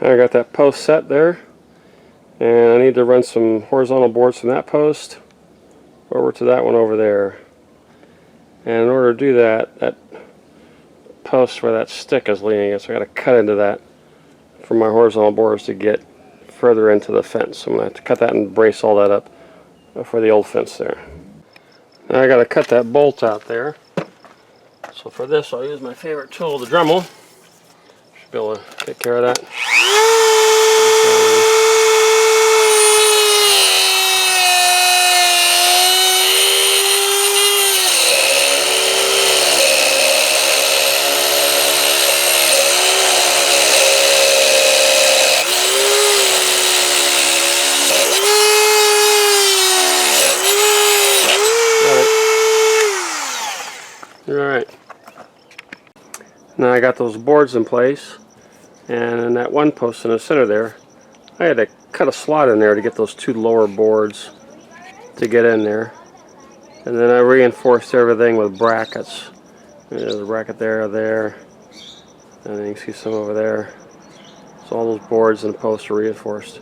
I got that post set there, and I need to run some horizontal boards from that post over to that one over there. And in order to do that, that post where that stick is leaning, so I got to cut into that for my horizontal boards to get further into the fence. So I'm going to have to cut that and brace all that up for the old fence there. Now I got to cut that bolt out there. So for this, I'll use my favorite tool, the Dremel. Should be able to take care of that. Alright. Now I got those boards in place, and in that one post in the center there, I had to cut a slot in there to get those two lower boards to get in there. And then I reinforced everything with brackets. There's a bracket there, and then you can see some over there. So all those boards and posts are reinforced.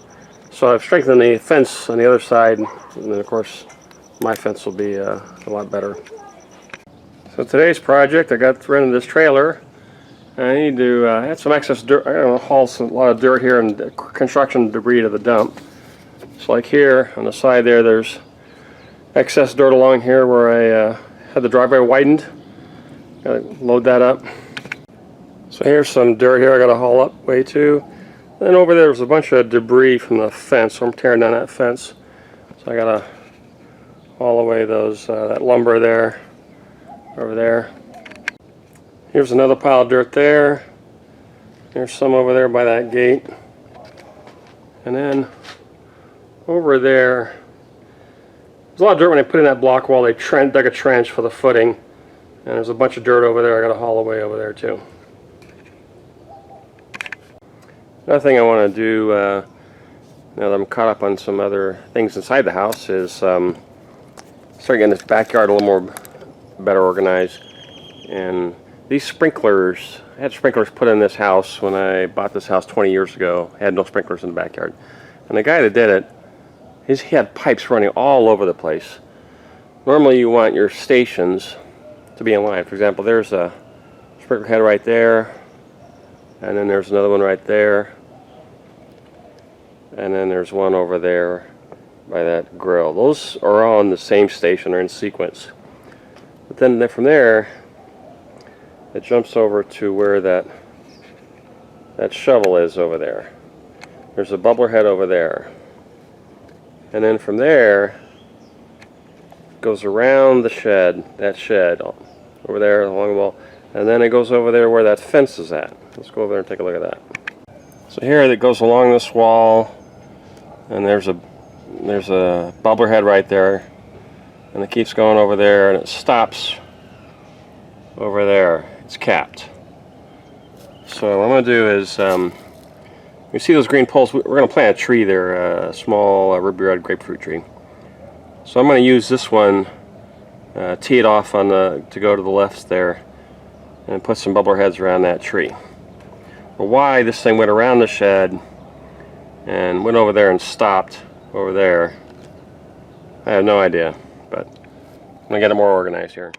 So I've strengthened the fence on the other side, and then of course my fence will be a lot better. So today's project, I got rented this trailer. I need to add some excess dirt. I gotta haul a lot of dirt here and construction debris to the dump. So like here on the side there, there's excess dirt along here where I had the driveway widened. Gotta load that up. So here's some dirt here I gotta haul up way too. Then over there's a bunch of debris from the fence, so I'm tearing down that fence. So I gotta haul away those that lumber there. Over there. Here's another pile of dirt there. There's some over there by that gate. And then over there, there's a lot of dirt when they put in that block wall. They dug a trench for the footing. And there's a bunch of dirt over there I got to haul away over there too. Another thing I want to do, now that I'm caught up on some other things inside the house, is start getting this backyard a little more better organized. And these sprinklers, I had sprinklers put in this house when I bought this house 20 years ago. I had no sprinklers in the backyard. And the guy that did it, he had pipes running all over the place. Normally you want your stations to be in line. For example, there's a sprinkler head right there, and then there's another one right there, and then there's one over there by that grill. Those are all in the same station, or in sequence. But then from there, it jumps over to where that shovel is over there. There's a bubbler head over there. And then from there, it goes around the shed, that shed, over there along the wall. And then it goes over there where that fence is at. Let's go over there and take a look at that. So here it goes along this wall, and there's a bubbler head right there. And it keeps going over there, and it stops over there. It's capped. So what I'm going to do is, you see those green poles? We're going to plant a tree there, a small ruby red grapefruit tree. So I'm going to use this one, tee it off on to go to the left there, and put some bubbler heads around that tree. But why this thing went around the shed and went over there and stopped over there, I have no idea. But I'm going to get it more organized here.